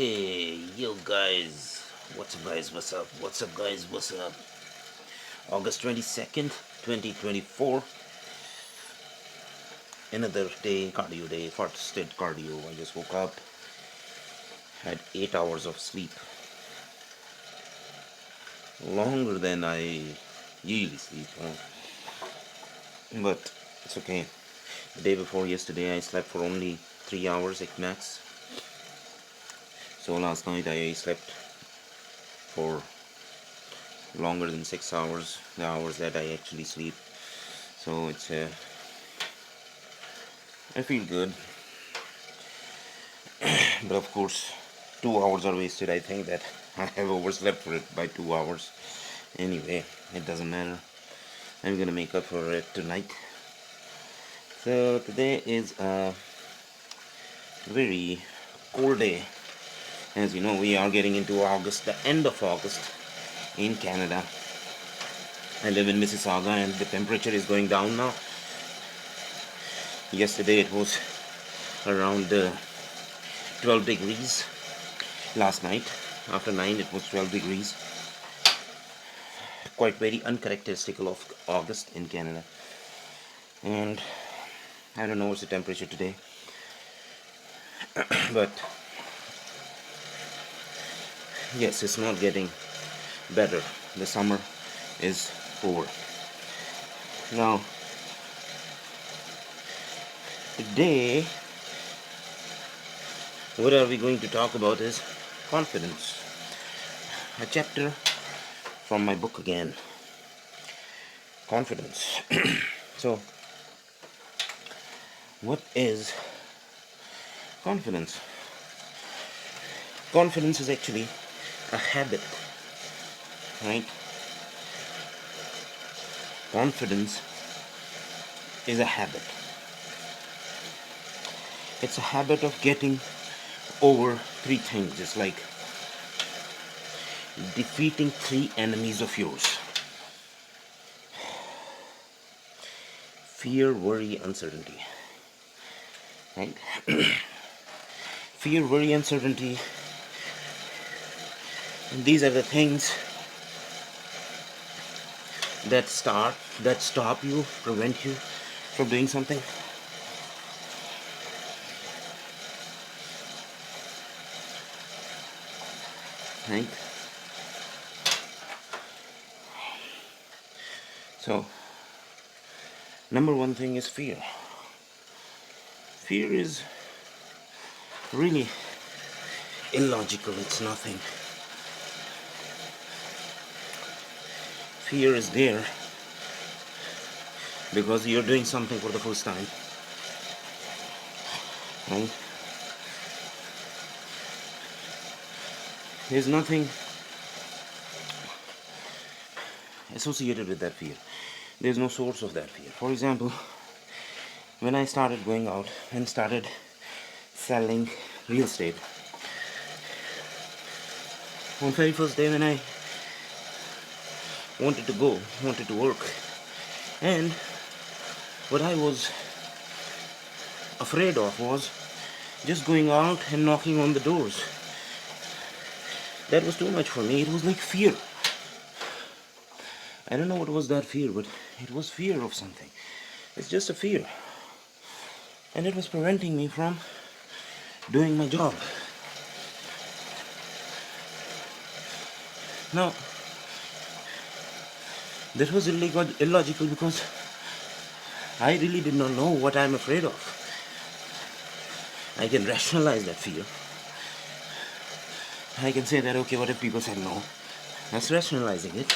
Hey, yo guys. What's up guys? What's up? What's up guys? What's up? August 22nd, 2024. Another day, cardio day, first did cardio. I just woke up, had 8 hours of sleep. Longer than I usually sleep, but it's okay. The day before yesterday I slept for only 3 hours at max. So last night I slept for longer than 6 hours, the hours that I actually sleep. So I feel good, but of course 2 hours are wasted. I think that I have overslept for it by 2 hours. Anyway, it doesn't matter. I'm gonna make up for it tonight. So today is a very cold day. As you know, we are getting into August, the end of August in Canada. I live in Mississauga and the temperature is going down now. Yesterday it was around 12 degrees. Last night after 9 it was 12 degrees. Quite very uncharacteristical of August in Canada. And I don't know what's the temperature today, but yes, it's not getting better. The summer is over. Now today what are we going to talk about is confidence. A chapter from my book again. Confidence. So what is confidence? Confidence is actually a habit, right? Confidence is a habit. It's a habit of getting over 3 things. It's like defeating 3 enemies of yours: fear, worry, uncertainty, right? Fear, worry, uncertainty, and these are the things that stop you, prevent you from doing something. Right? So number one thing is fear. Fear is really illogical. It's nothing. Fear is there because you're doing something for the first time, right? There's nothing associated with that fear. There's no source of that fear. For example, when I started going out and started selling real estate, on the very first day when I wanted to work, and what I was afraid of was just going out and knocking on the doors. That was too much for me. It was like fear. I don't know what was that fear, but it was fear of something. It's just a fear. And it was preventing me from doing my job. Now, that was illogical because I really did not know what I'm afraid of. I can rationalize that fear. I can say that, okay, what if people said no? That's rationalizing it.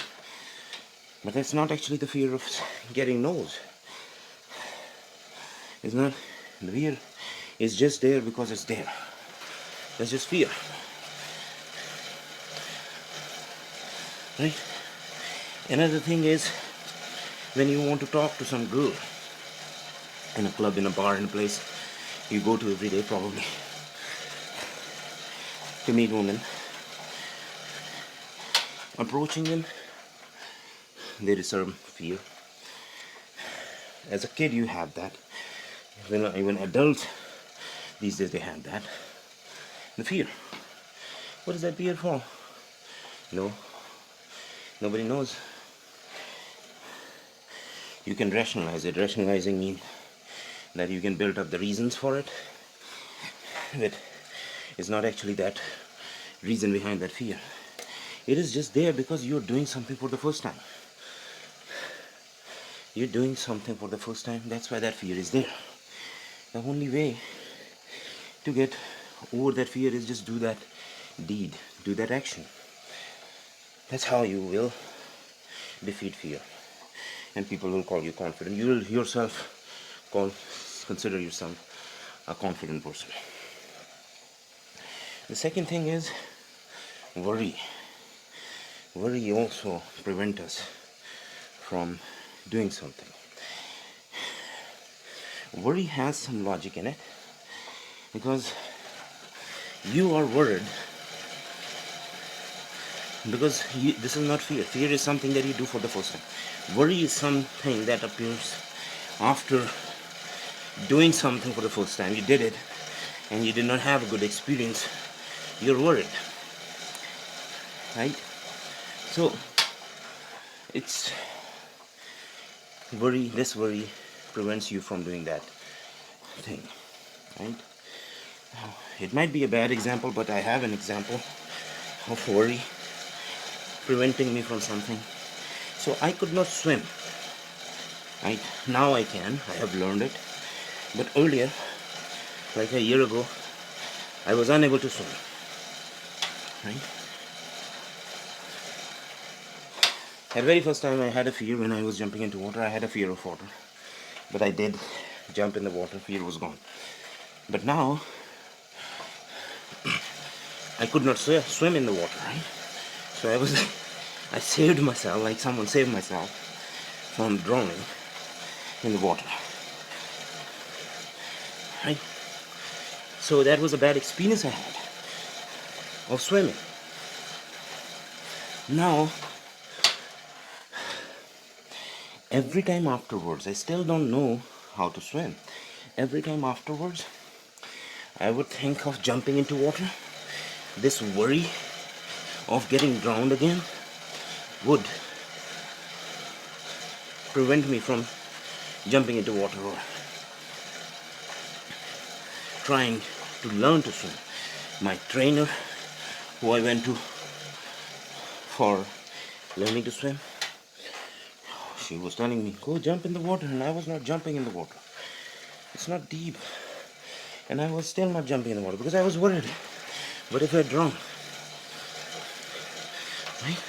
But that's not actually the fear of getting no's. It's not. The fear is just there because it's there. That's just fear. Right? Another thing is when you want to talk to some girl in a club, in a bar, in a place you go to every day probably to meet women, approaching them, there is some fear. As a kid you have that. Even adults these days they have that. The fear. What is that fear for? No, nobody knows. You can rationalize it. Rationalizing means that you can build up the reasons for it, but it's not actually that reason behind that fear. It is just there because you're doing something for the first time. You're doing something for the first time. That's why that fear is there. The only way to get over that fear is just do that deed, do that action. That's how you will defeat fear. And people will call you confident. You will yourself consider yourself a confident person. The second thing is worry. Worry also prevents us from doing something. Worry has some logic in it because you are worried because this is not fear. Fear is something that you do for the first time. Worry is something that appears after doing something for the first time. You did it and you did not have a good experience. You're worried, right? So it's worry. This worry prevents you from doing that thing, right? It might be a bad example, but I have an example of worry preventing me from something. So I could not swim, right? Now I can. I have learned it. But earlier, like a year ago, I was unable to swim, right? At the very first time I had a fear when I was jumping into water. I had a fear of water. But I did jump in the water. Fear was gone. But now, I could not swim in the water, right? So I saved myself, like someone saved myself from drowning in the water, right? So that was a bad experience I had of swimming. Now, every time afterwards, I still don't know how to swim. Every time afterwards, I would think of jumping into water. This worry of getting drowned again would prevent me from jumping into water or trying to learn to swim. My trainer, who I went to for learning to swim, she was telling me, go jump in the water, and I was not jumping in the water. It's not deep. And I was still not jumping in the water because I was worried. What if I drown? Right?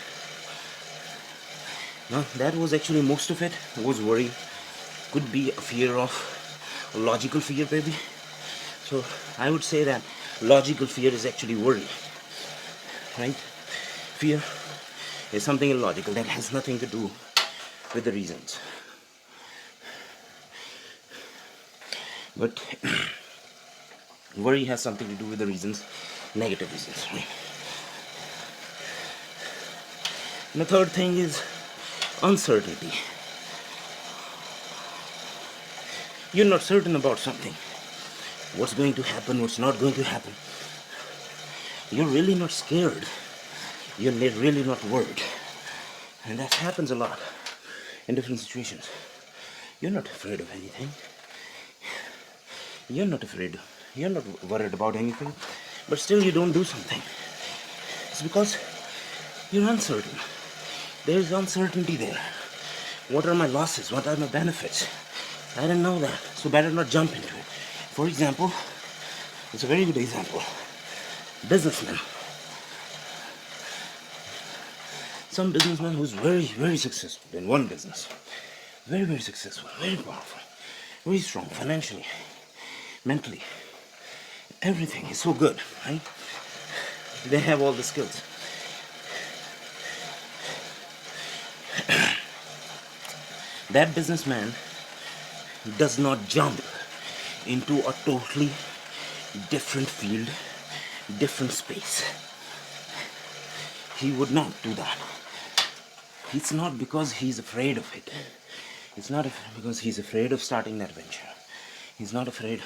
Now, that was actually most of it was worry. Could be a fear of a logical fear, maybe. So I would say that logical fear is actually worry. Right? Fear is something illogical that has nothing to do with the reasons. But worry has something to do with the reasons, negative reasons. Right? And the third thing is uncertainty. You're not certain about something. What's going to happen, what's not going to happen. You're really not scared. You're really not worried. And that happens a lot in different situations. You're not afraid of anything. You're not afraid. You're not worried about anything. But still you don't do something. It's because you're uncertain. There's uncertainty there. What are my losses? What are my benefits? I didn't know that. So better not jump into it. For example, it's a very good example. Businessman. Some businessman who's very, very successful in one business. Very, very successful. Very powerful. Very strong financially. Mentally. Everything is so good, right? They have all the skills. That businessman does not jump into a totally different field, different space. He would not do that. It's not because he's afraid of it. It's not because he's afraid of starting that venture. He's not afraid.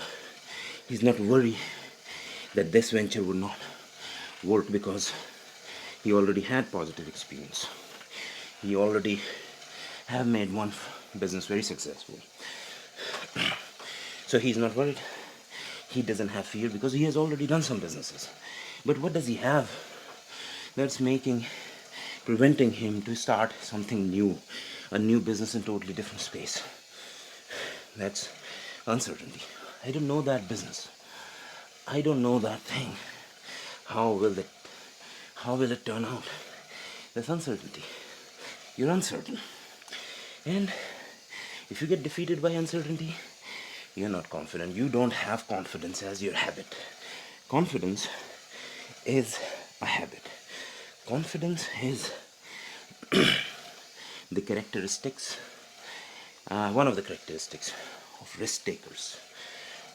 He's not worried that this venture would not work because he already had positive experience. He already have made one business very successful. So he's not worried. He doesn't have fear because he has already done some businesses. But what does he have that's preventing him to start something new, a new business in totally different space? That's uncertainty. I don't know that business. I don't know that thing. How will it turn out? That's uncertainty. You're uncertain. And if you get defeated by uncertainty, you're not confident. You don't have confidence as your habit. Confidence is a habit. Confidence is the characteristics, one of the characteristics of risk takers,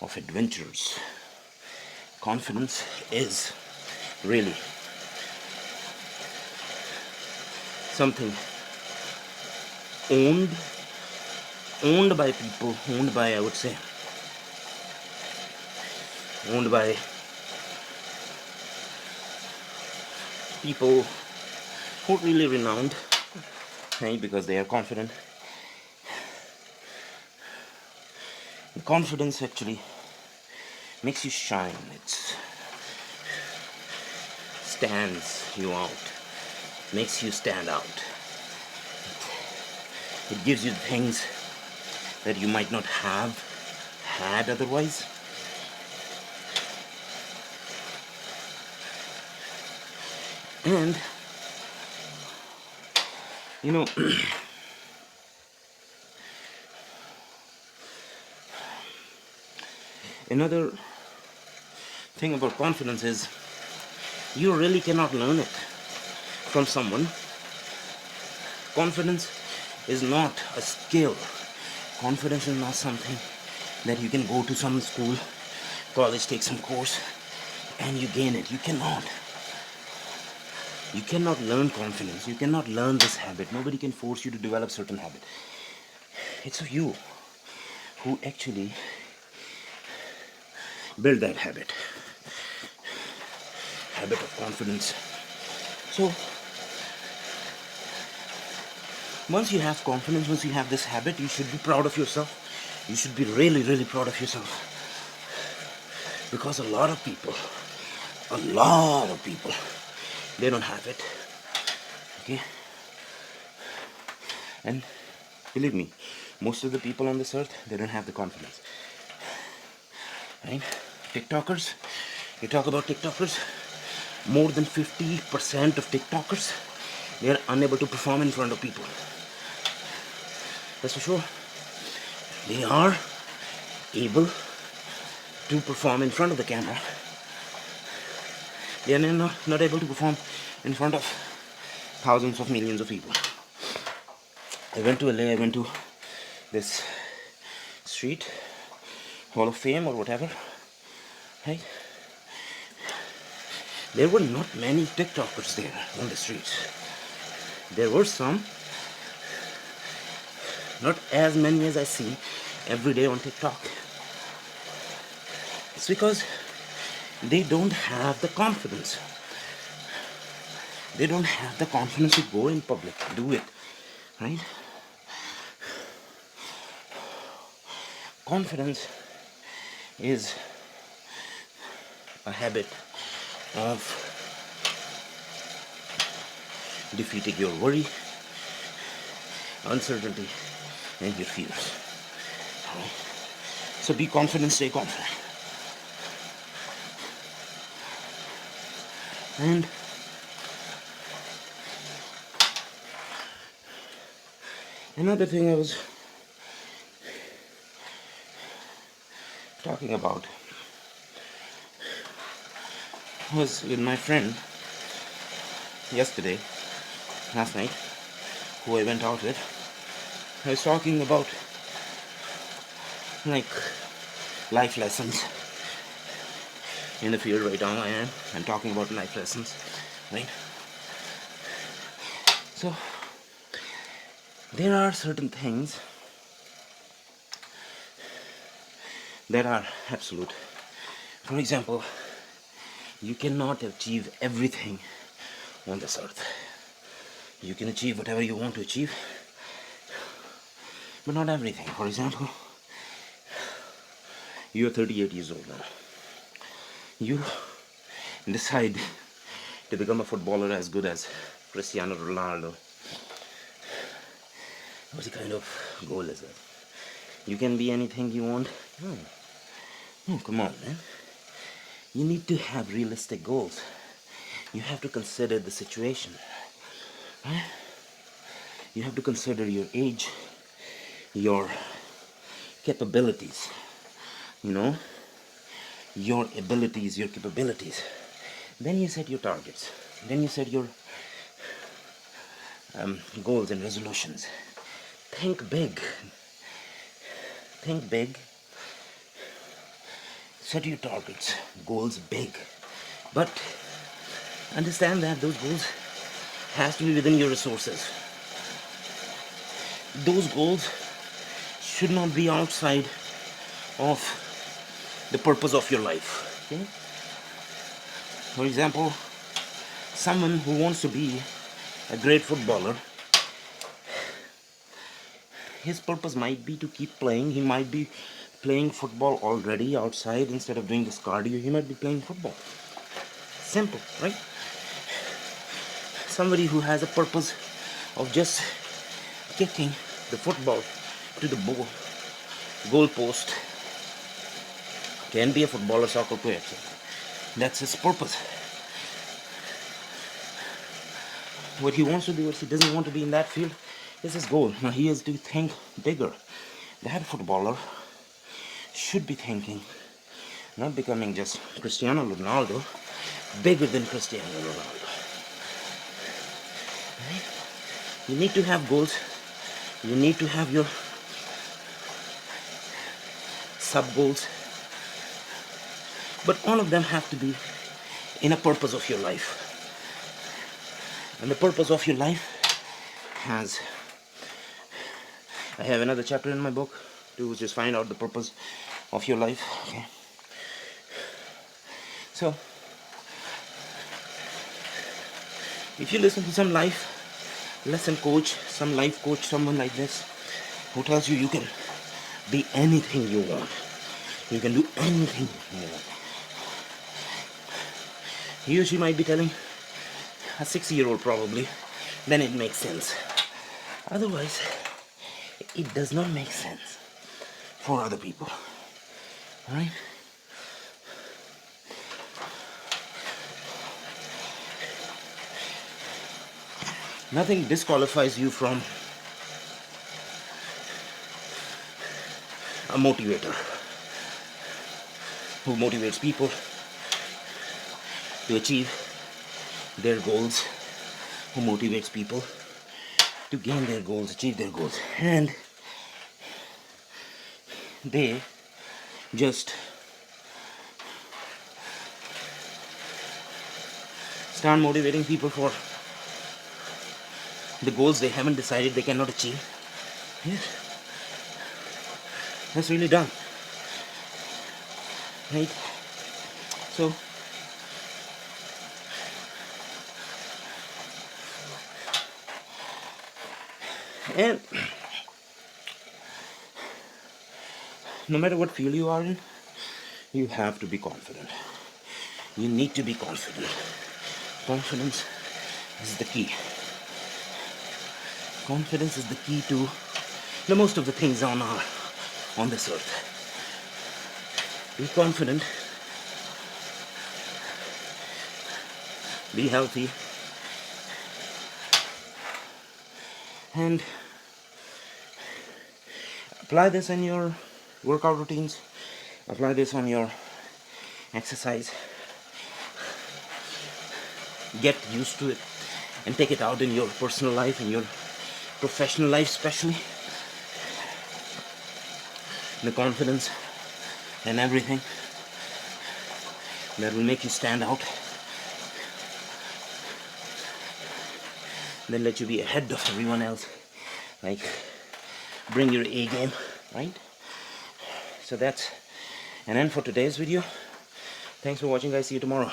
of adventurers. Confidence is really something owned by people, I would say, owned by people who are really renowned, right? Because they are confident. And confidence actually makes you shine. It stands you out, makes you stand out. It gives you things that you might not have had otherwise. And you know, another thing about confidence is you really cannot learn it from someone. Confidence is not a skill. Confidence is not something that you can go to some school, college, take some course, and you gain it. You cannot. You cannot learn confidence. You cannot learn this habit. Nobody can force you to develop certain habit. It's you who actually build that habit of confidence. So once you have confidence, once you have this habit, you should be proud of yourself. You should be really, really proud of yourself. Because a lot of people, they don't have it. Okay? And believe me, most of the people on this earth, they don't have the confidence. Right? TikTokers, you talk about TikTokers, more than 50% of TikTokers, they are unable to perform in front of people. That's for sure. They are able to perform in front of the camera. They are not able to perform in front of thousands of millions of people. I went to LA, I went to this street, Hall of Fame or whatever, right? There were not many TikTokers there on the streets. There were some, not as many as I see every day on TikTok. It's because they don't have the confidence. They don't have the confidence to go in public, do it, right? Confidence is a habit of defeating your worry, uncertainty, and your fears. Right? So be confident, stay confident. And another thing I was talking about was with my friend last night, who I went out with. I was talking about like life lessons. In the field right now I'm talking about life lessons, right? So there are certain things that are absolute. For example, You cannot achieve everything on this earth. You can achieve whatever you want to achieve, but not everything. For example, you're 38 years old now. You decide to become a footballer as good as Cristiano Ronaldo. What kind of goal is that? You can be anything you want? No. No, come on, man. You need to have realistic goals. You have to consider the situation. Right? You have to consider your age, your capabilities, your abilities, your capabilities. Then you set your targets. Then you set your goals and resolutions. Think big. Think big. Set your targets, goals big. But understand that those goals has to be within your resources. Those goals should not be outside of the purpose of your life. Okay? For example, someone who wants to be a great footballer, his purpose might be to keep playing. He might be playing football already outside. Instead of doing this cardio, he might be playing football. Simple, right? Somebody who has a purpose of just kicking the football to the goal post can be a footballer, soccer player. That's his purpose. What he wants to do, what he doesn't want to be in that field, is his goal. Now he has to think bigger. That footballer should be thinking, not becoming just Cristiano Ronaldo, bigger than Cristiano Ronaldo. Right? You need to have goals. You need to have your sub goals, but all of them have to be in a purpose of your life. And the purpose of your life has, I have another chapter in my book to just find out the purpose of your life. Okay. So if you listen to some life lesson coach, some life coach, someone like this who tells you can be anything you want, you can do anything you want, he or she might be telling a 6-year-old probably, then it makes sense. Otherwise, it does not make sense for other people. Alright? Nothing disqualifies you from a motivator who motivates people to achieve their goals, who motivates people to gain their goals, achieve their goals, and they just start motivating people for the goals they haven't decided they cannot achieve. Yes, that's really dumb, right? So and no matter what field you are in, you have to be confident. You need to be confident. Confidence is the key. Confidence is the key to the most of the things on this earth. Be confident. Be healthy. And apply this in your workout routines. Apply this on your exercise. Get used to it and take it out in your personal life, in your professional life especially. The confidence and everything that will make you stand out, then let you be ahead of everyone else. Like, bring your A game, right? So that's an end for today's video. Thanks for watching, guys. See you tomorrow.